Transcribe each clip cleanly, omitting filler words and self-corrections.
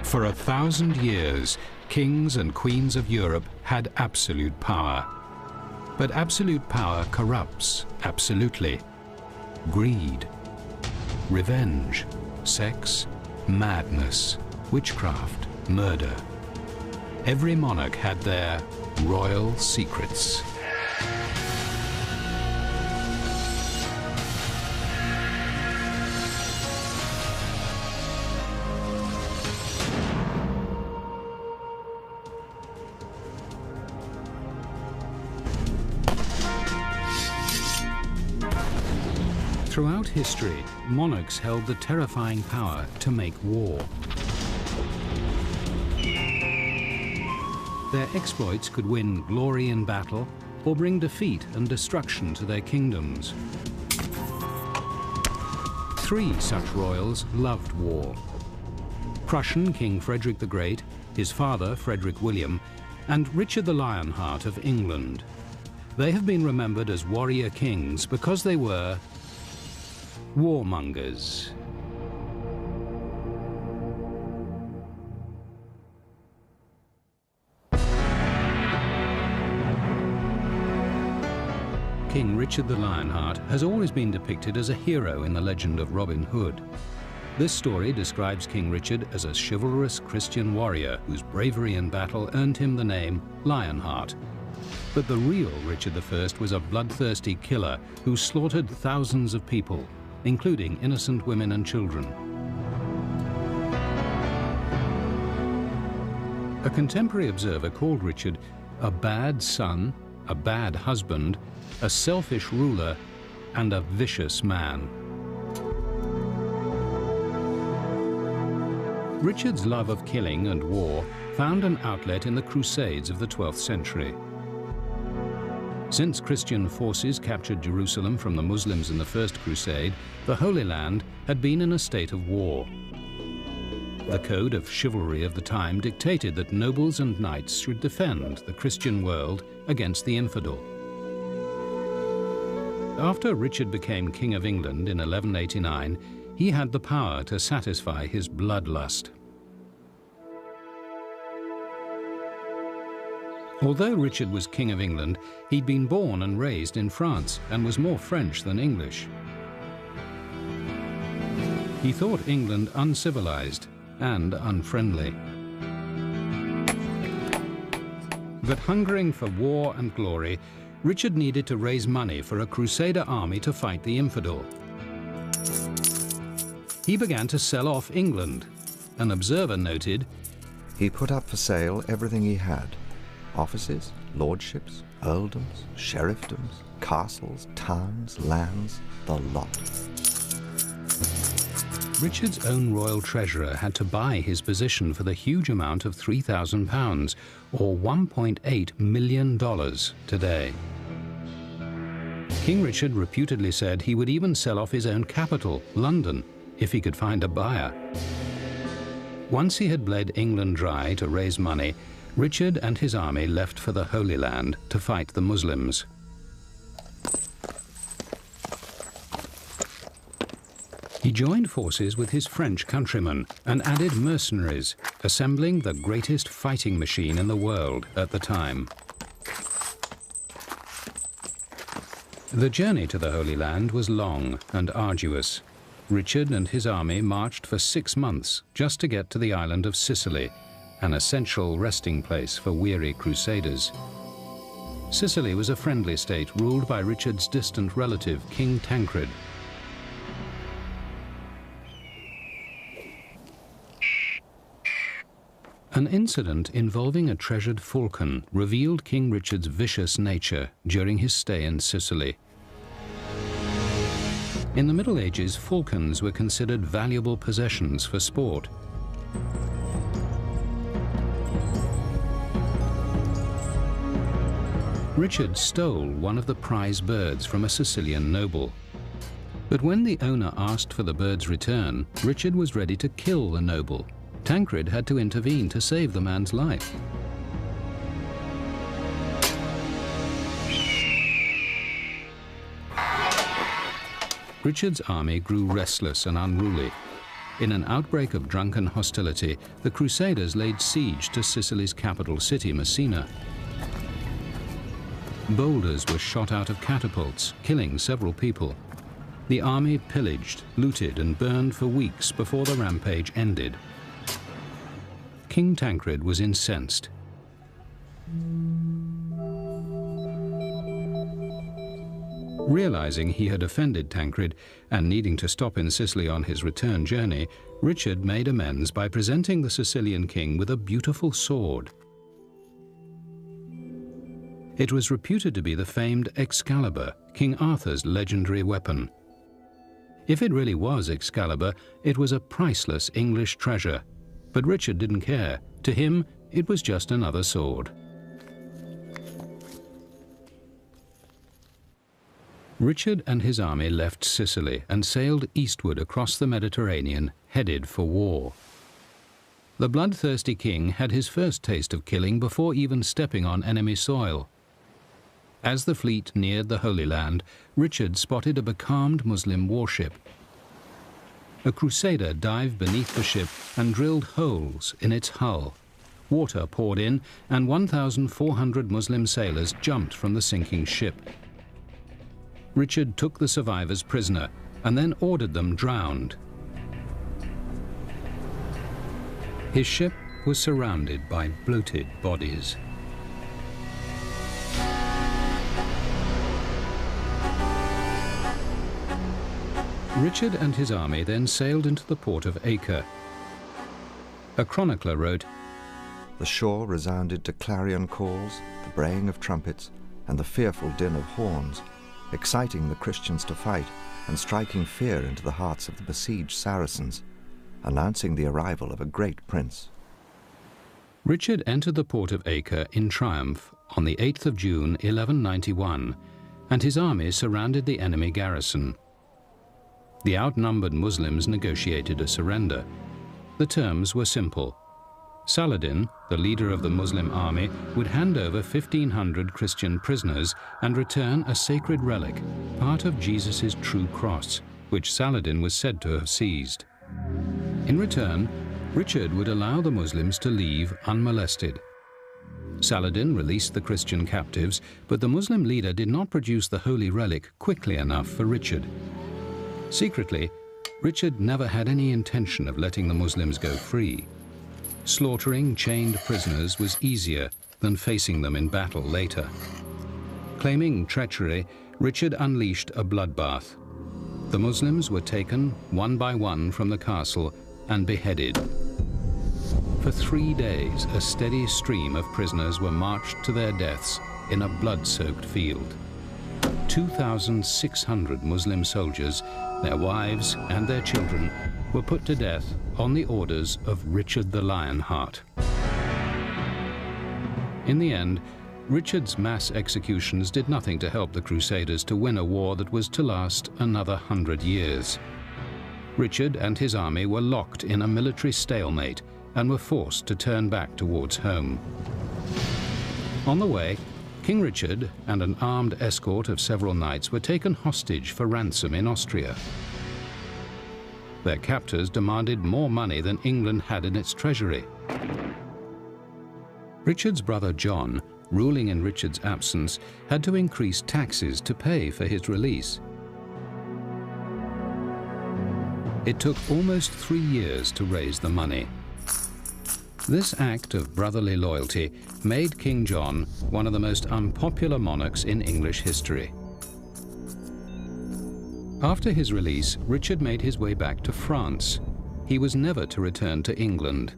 For 1,000 years, kings and queens of Europe had absolute power. But absolute power corrupts absolutely. Greed, revenge, sex, madness, witchcraft, murder. Every monarch had their royal secrets. Throughout history, monarchs held the terrifying power to make war. Their exploits could win glory in battle or bring defeat and destruction to their kingdoms. 3 such royals loved war: Prussian King Frederick the Great, his father Frederick William, and Richard the Lionheart of England. They have been remembered as warrior kings because they were warmongers. King Richard the Lionheart has always been depicted as a hero in the legend of Robin Hood. This story describes King Richard as a chivalrous Christian warrior whose bravery in battle earned him the name Lionheart. But the real Richard I was a bloodthirsty killer who slaughtered thousands of people, including innocent women and children. A contemporary observer called Richard a bad son, a bad husband, a selfish ruler, and a vicious man. Richard's love of killing and war found an outlet in the Crusades of the 12th century. Since Christian forces captured Jerusalem from the Muslims in the First Crusade, the Holy Land had been in a state of war. The code of chivalry of the time dictated that nobles and knights should defend the Christian world against the infidel. After Richard became King of England in 1189, he had the power to satisfy his bloodlust. Although Richard was King of England, he'd been born and raised in France and was more French than English. He thought England uncivilized and unfriendly. But hungering for war and glory, Richard needed to raise money for a crusader army to fight the infidel. He began to sell off England. An observer noted, "He put up for sale everything he had. Offices, lordships, earldoms, sheriffdoms, castles, towns, lands, the lot." Richard's own royal treasurer had to buy his position for the huge amount of £3,000, or $1.8 million today. King Richard reputedly said he would even sell off his own capital, London, if he could find a buyer. Once he had bled England dry to raise money, Richard and his army left for the Holy Land to fight the Muslims. He joined forces with his French countrymen and added mercenaries, assembling the greatest fighting machine in the world at the time. The journey to the Holy Land was long and arduous. Richard and his army marched for 6 months just to get to the island of Sicily, an essential resting place for weary crusaders. Sicily was a friendly state ruled by Richard's distant relative, King Tancred. An incident involving a treasured falcon revealed King Richard's vicious nature during his stay in Sicily. In the Middle Ages, falcons were considered valuable possessions for sport. Richard stole one of the prize birds from a Sicilian noble. But when the owner asked for the bird's return, Richard was ready to kill the noble. Tancred had to intervene to save the man's life. Richard's army grew restless and unruly. in an outbreak of drunken hostility, the Crusaders laid siege to Sicily's capital city, Messina. Boulders were shot out of catapults, killing several people. The army pillaged, looted, and burned for weeks before the rampage ended. King Tancred was incensed. Realizing he had offended Tancred and needing to stop in Sicily on his return journey, Richard made amends by presenting the Sicilian king with a beautiful sword. It was reputed to be the famed Excalibur, King Arthur's legendary weapon. If it really was Excalibur, it was a priceless English treasure. But Richard didn't care. To him, it was just another sword. Richard and his army left Sicily and sailed eastward across the Mediterranean, headed for war. The bloodthirsty king had his first taste of killing before even stepping on enemy soil. As the fleet neared the Holy Land, Richard spotted a becalmed Muslim warship. A crusader dived beneath the ship and drilled holes in its hull. Water poured in, and 1,400 Muslim sailors jumped from the sinking ship. Richard took the survivors prisoner and then ordered them drowned. His ship was surrounded by bloated bodies. Richard and his army then sailed into the port of Acre. A chronicler wrote, "The shore resounded to clarion calls, the braying of trumpets, and the fearful din of horns, exciting the Christians to fight and striking fear into the hearts of the besieged Saracens, announcing the arrival of a great prince." Richard entered the port of Acre in triumph on the 8th of June, 1191, and his army surrounded the enemy garrison. The outnumbered Muslims negotiated a surrender. The terms were simple. Saladin, the leader of the Muslim army, would hand over 1,500 Christian prisoners and return a sacred relic, part of Jesus' true cross, which Saladin was said to have seized. In return, Richard would allow the Muslims to leave unmolested. Saladin released the Christian captives, but the Muslim leader did not produce the holy relic quickly enough for Richard. Secretly, Richard never had any intention of letting the Muslims go free. Slaughtering chained prisoners was easier than facing them in battle later. Claiming treachery, Richard unleashed a bloodbath. The Muslims were taken one by one from the castle and beheaded. For 3 days, a steady stream of prisoners were marched to their deaths in a blood-soaked field. 2,600 Muslim soldiers, their wives and their children, were put to death on the orders of Richard the Lionheart. In the end, Richard's mass executions did nothing to help the Crusaders to win a war that was to last another 100 years. Richard and his army were locked in a military stalemate and were forced to turn back towards home. On the way, King Richard and an armed escort of several knights were taken hostage for ransom in Austria. Their captors demanded more money than England had in its treasury. Richard's brother John, ruling in Richard's absence, had to increase taxes to pay for his release. It took almost 3 years to raise the money. This act of brotherly loyalty made King John one of the most unpopular monarchs in English history. After his release, Richard made his way back to France. He was never to return to England.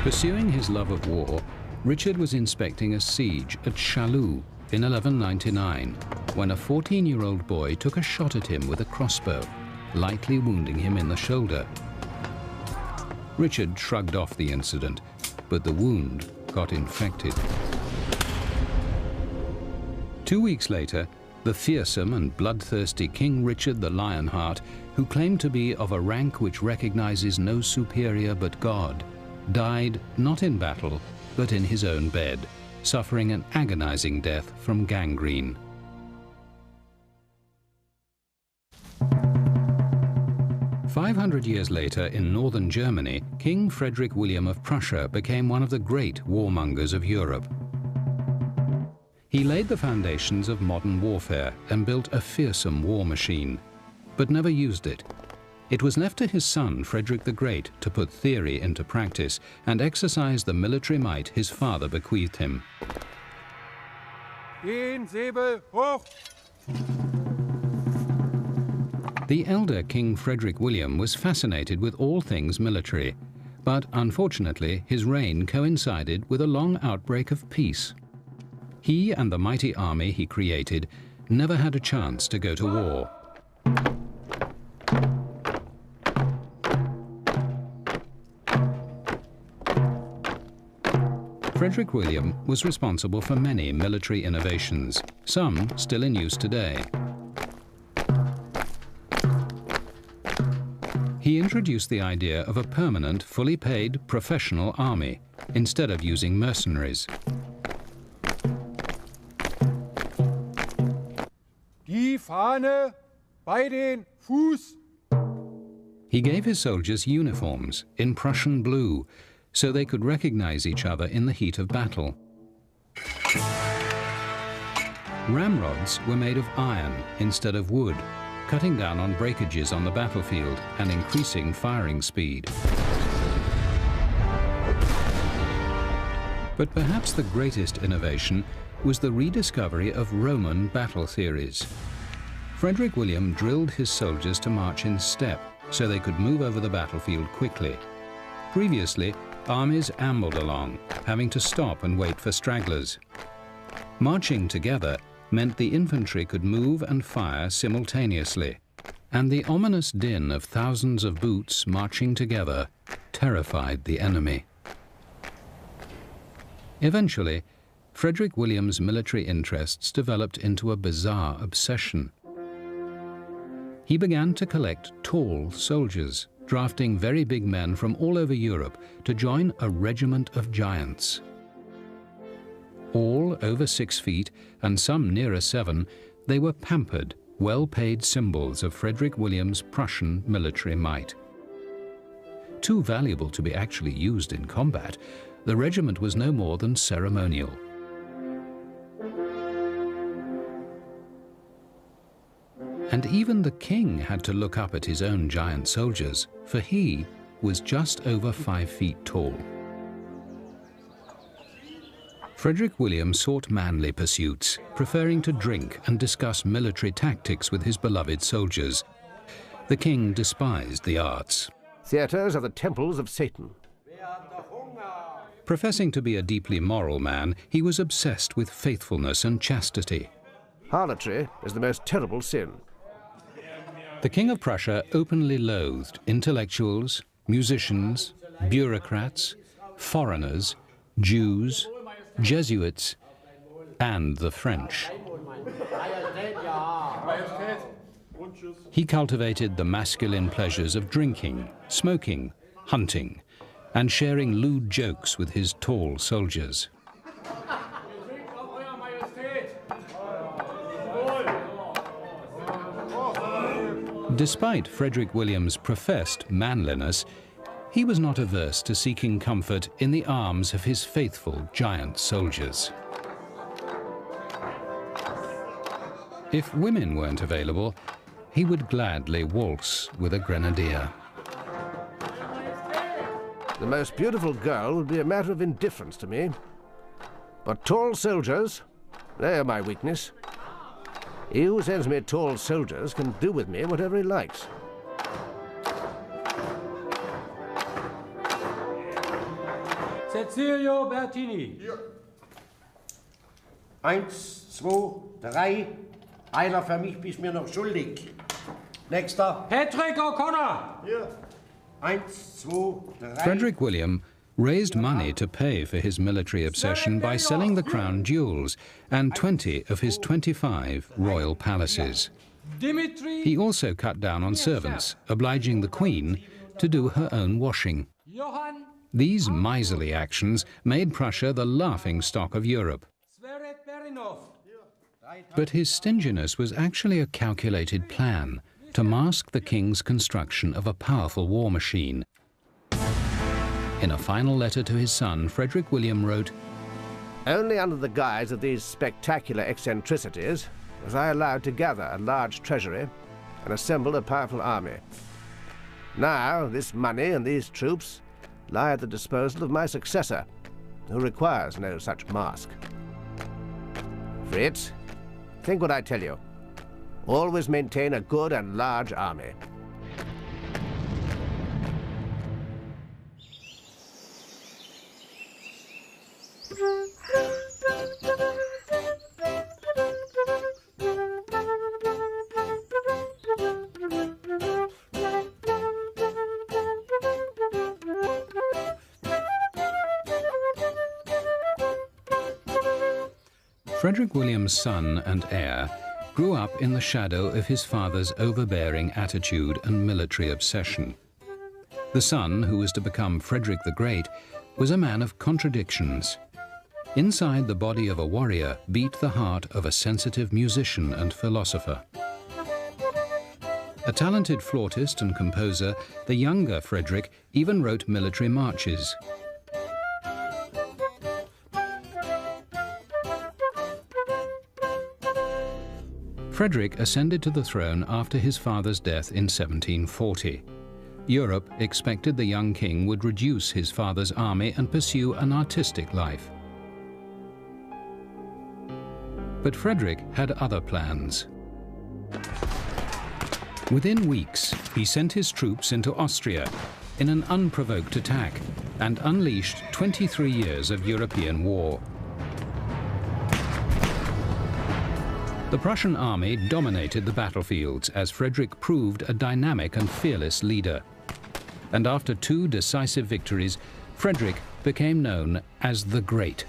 Pursuing his love of war, Richard was inspecting a siege at Chaillot in 1199, when a 14-year-old boy took a shot at him with a crossbow, lightly wounding him in the shoulder. Richard shrugged off the incident, but the wound got infected. 2 weeks later, the fearsome and bloodthirsty King Richard the Lionheart, who claimed to be of a rank which recognizes no superior but God, died not in battle, but in his own bed, suffering an agonizing death from gangrene. 500 years later, in northern Germany, King Frederick William of Prussia became one of the great warmongers of Europe. He laid the foundations of modern warfare and built a fearsome war machine, but never used it. It was left to his son, Frederick the Great, to put theory into practice and exercise the military might his father bequeathed him. Den Säbel hoch! The elder King Frederick William was fascinated with all things military, but unfortunately his reign coincided with a long outbreak of peace. He and the mighty army he created never had a chance to go to war. Frederick William was responsible for many military innovations, some still in use today. He introduced the idea of a permanent, fully paid, professional army, instead of using mercenaries. Die Fahne bei den Fuß! He gave his soldiers uniforms in Prussian blue, so they could recognize each other in the heat of battle. Ramrods were made of iron instead of wood, cutting down on breakages on the battlefield and increasing firing speed. But perhaps the greatest innovation was the rediscovery of Roman battle theories. Frederick William drilled his soldiers to march in step so they could move over the battlefield quickly. Previously, armies ambled along, having to stop and wait for stragglers. Marching together meant the infantry could move and fire simultaneously, and the ominous din of thousands of boots marching together terrified the enemy. Eventually, Frederick William's military interests developed into a bizarre obsession. He began to collect tall soldiers, drafting very big men from all over Europe to join a regiment of giants. All over 6 feet, and some nearer 7, they were pampered, well-paid symbols of Frederick William's Prussian military might. Too valuable to be actually used in combat, the regiment was no more than ceremonial. And even the king had to look up at his own giant soldiers, for he was just over 5 feet tall. Frederick William sought manly pursuits, preferring to drink and discuss military tactics with his beloved soldiers. The king despised the arts. Theatres are the temples of Satan. Professing to be a deeply moral man, he was obsessed with faithfulness and chastity. Harlotry is the most terrible sin. The King of Prussia openly loathed intellectuals, musicians, bureaucrats, foreigners, Jews, Jesuits, and the French. He cultivated the masculine pleasures of drinking, smoking, hunting, and sharing lewd jokes with his tall soldiers. Despite Frederick William's professed manliness, he was not averse to seeking comfort in the arms of his faithful giant soldiers. If women weren't available, he would gladly waltz with a grenadier. The most beautiful girl would be a matter of indifference to me. But tall soldiers, they are my weakness. He who sends me tall soldiers can do with me whatever he likes. Cecilio Bertini. Hier. 1, 2, 3. Einer für mich bist mir noch schuldig. Nächster. Patrick O'Connor. Hier. 1, 2, 3. Frederick William raised money to pay for his military obsession by selling the crown jewels and 20 of his 25 royal palaces. He also cut down on servants, obliging the Queen to do her own washing. These miserly actions made Prussia the laughingstock of Europe. But his stinginess was actually a calculated plan, to mask the king's construction of a powerful war machine. In a final letter to his son, Frederick William wrote, "Only under the guise of these spectacular eccentricities was I allowed to gather a large treasury and assemble a powerful army. Now this money and these troops lie at the disposal of my successor, who requires no such mask. Fritz, think what I tell you. Always maintain a good and large army." Frederick William's son and heir grew up in the shadow of his father's overbearing attitude and military obsession. The son, who was to become Frederick the Great, was a man of contradictions. Inside the body of a warrior beat the heart of a sensitive musician and philosopher. A talented flautist and composer, the younger Frederick even wrote military marches. Frederick ascended to the throne after his father's death in 1740. Europe expected the young king would reduce his father's army and pursue an artistic life. But Frederick had other plans. Within weeks, he sent his troops into Austria in an unprovoked attack and unleashed 23 years of European war. The Prussian army dominated the battlefields as Frederick proved a dynamic and fearless leader. And after 2 decisive victories, Frederick became known as the Great.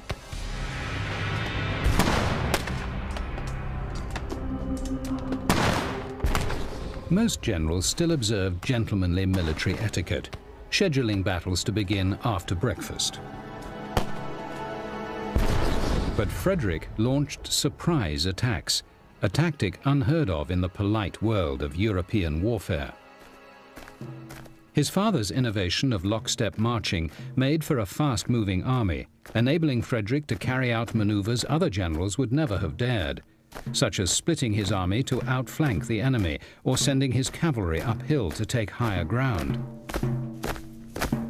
Most generals still observed gentlemanly military etiquette, scheduling battles to begin after breakfast. But Frederick launched surprise attacks, a tactic unheard of in the polite world of European warfare. His father's innovation of lockstep marching made for a fast-moving army, enabling Frederick to carry out maneuvers other generals would never have dared, such as splitting his army to outflank the enemy or sending his cavalry uphill to take higher ground.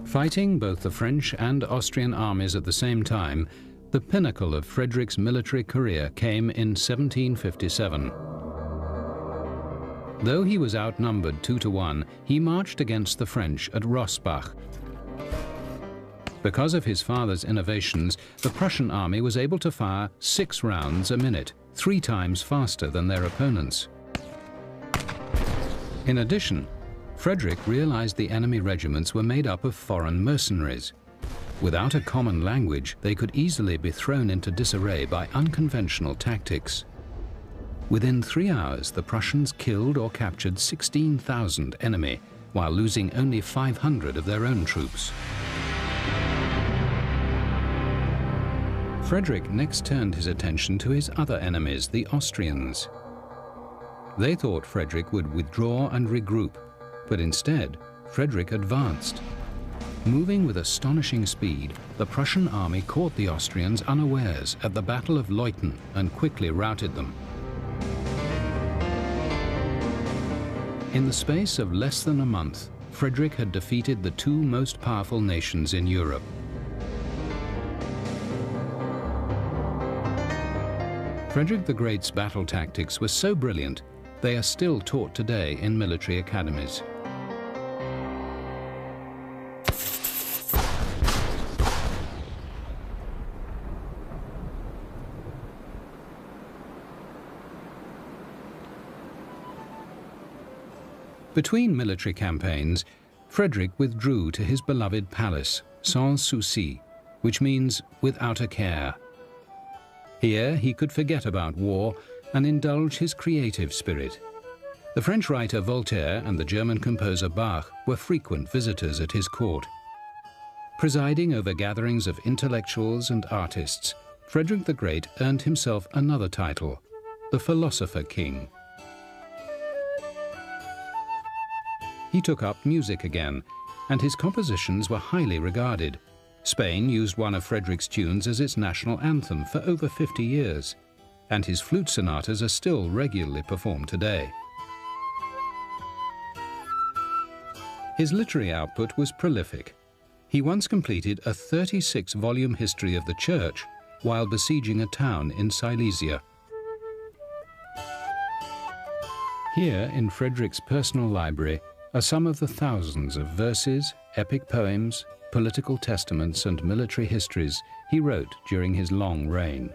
Fighting both the French and Austrian armies at the same time, the pinnacle of Frederick's military career came in 1757. Though he was outnumbered 2-1, he marched against the French at Rossbach. Because of his father's innovations, the Prussian army was able to fire 6 rounds a minute, 3 times faster than their opponents. In addition, Frederick realized the enemy regiments were made up of foreign mercenaries. Without a common language, they could easily be thrown into disarray by unconventional tactics. Within 3 hours, the Prussians killed or captured 16,000 enemy, while losing only 500 of their own troops. Frederick next turned his attention to his other enemies, the Austrians. They thought Frederick would withdraw and regroup, but instead, Frederick advanced. Moving with astonishing speed, the Prussian army caught the Austrians unawares at the Battle of Leuthen and quickly routed them. In the space of less than a month, Frederick had defeated the 2 most powerful nations in Europe. Frederick the Great's battle tactics were so brilliant, they are still taught today in military academies. Between military campaigns, Frederick withdrew to his beloved palace, sans souci, which means without a care. Here he could forget about war and indulge his creative spirit. The French writer Voltaire and the German composer Bach were frequent visitors at his court. Presiding over gatherings of intellectuals and artists, Frederick the Great earned himself another title, the Philosopher King. he took up music again, and his compositions were highly regarded. Spain used one of Frederick's tunes as its national anthem for over 50 years, and his flute sonatas are still regularly performed today. His literary output was prolific. He once completed a 36-volume history of the church while besieging a town in Silesia. Here, in Frederick's personal library, are some of the thousands of verses, epic poems, political testaments, and military histories he wrote during his long reign.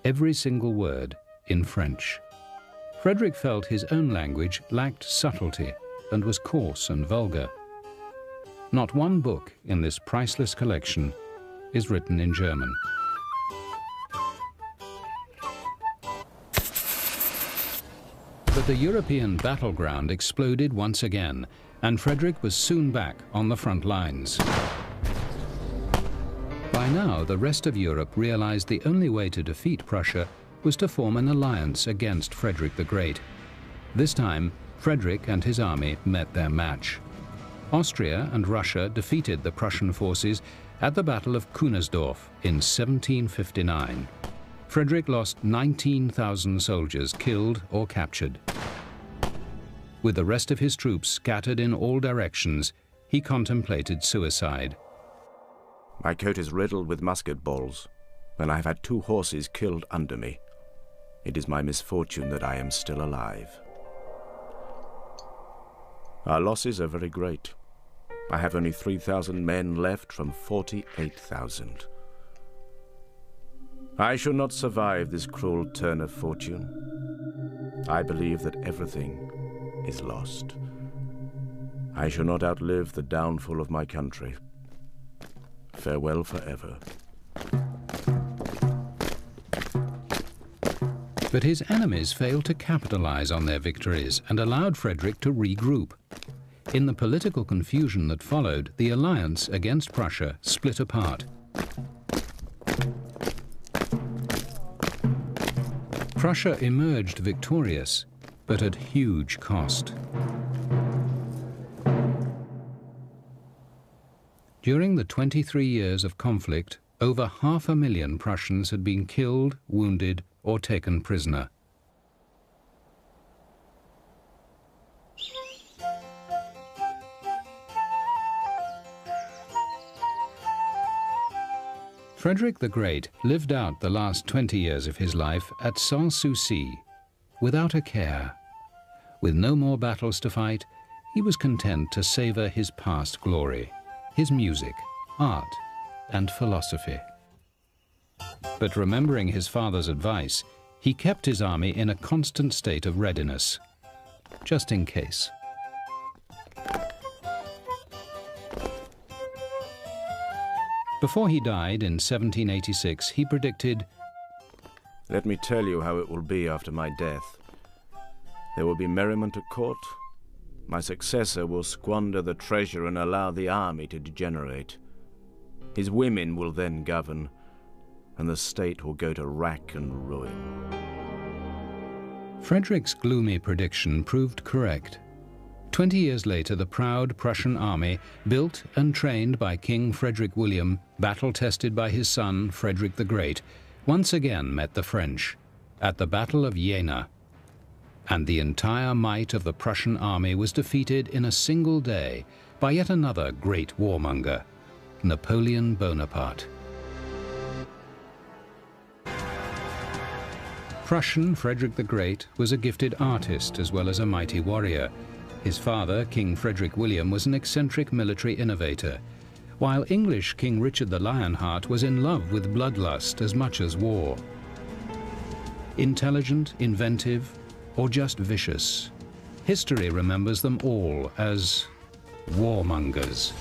Every single word in French. Frederick felt his own language lacked subtlety and was coarse and vulgar. Not one book in this priceless collection is written in German. But the European battleground exploded once again, and Frederick was soon back on the front lines. By now, the rest of Europe realized the only way to defeat Prussia was to form an alliance against Frederick the Great. This time, Frederick and his army met their match. Austria and Russia defeated the Prussian forces at the Battle of Kunersdorf in 1759. Frederick lost 19,000 soldiers killed or captured. With the rest of his troops scattered in all directions, he contemplated suicide. My coat is riddled with musket balls, and I have had 2 horses killed under me. It is my misfortune that I am still alive. Our losses are very great. I have only 3,000 men left from 48,000. I shall not survive this cruel turn of fortune. I believe that everything is lost. I shall not outlive the downfall of my country. Farewell forever. But his enemies failed to capitalize on their victories and allowed Frederick to regroup. In the political confusion that followed, the alliance against Prussia split apart. Prussia emerged victorious, but at huge cost. During the 23 years of conflict, over 500,000 Prussians had been killed, wounded, or taken prisoner. Frederick the Great lived out the last 20 years of his life at sans souci, without a care. With no more battles to fight, he was content to savor his past glory, his music, art, and philosophy. But remembering his father's advice, he kept his army in a constant state of readiness, just in case. Before he died in 1786, he predicted, Let me tell you how it will be after my death. There will be merriment at court. My successor will squander the treasure and allow the army to degenerate. His women will then govern, and the state will go to rack and ruin. Frederick's gloomy prediction proved correct. 20 years later, the proud Prussian army, built and trained by King Frederick William, battle-tested by his son Frederick the Great, once again met the French at the Battle of Jena. And the entire might of the Prussian army was defeated in a single day by yet another great warmonger, Napoleon Bonaparte. Prussian Frederick the Great was a gifted artist as well as a mighty warrior. His father, King Frederick William, was an eccentric military innovator, while English King Richard the Lionheart was in love with bloodlust as much as war. Intelligent, inventive, or just vicious, history remembers them all as warmongers.